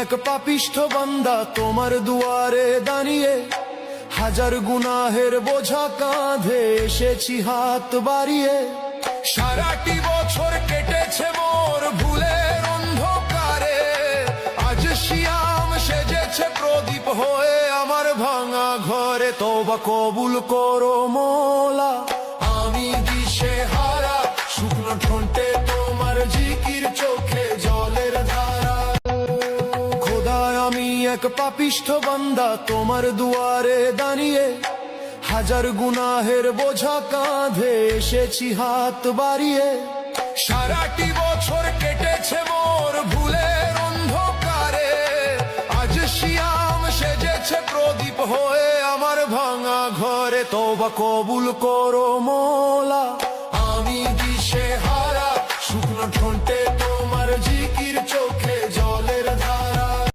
এক পাপিষ্ঠ বান্দা তোমার দুয়ারে দাঁড়িয়ে, হাজার গুনাহের বোঝা কাঁধে এসেছি হাত বাড়িয়ে। সারাটি বছর কেটেছে মোর ভুলের অন্ধকারে, আজ শিয়াম সেজেছে প্রদীপ হয়ে আমার ভাঙা ঘরে। তওবা কবুল করো মোলা, আমি দিশেহারা, শুকনো ঠোঁটে তোমার জিকির, চোখে জলের ধারা। খোদা আমি এক পাপিষ্ঠ বান্দা তোমার দুয়ারে দাঁড়িয়ে, হাজার গুনাহের বোঝা কাঁধে এসেছি হাত বাড়িয়ে। সারাটি বছর কেটেছে মোর ভুলের অন্ধকারে, আজ শিয়াম সেজেছে প্রদীপ হয়ে আমার ভাঙা ঘরে। তওবা কবুল করো মোলা, আমি দিশেহারা, শুকনো ঠোঁটে তোমার জিকির, চোখ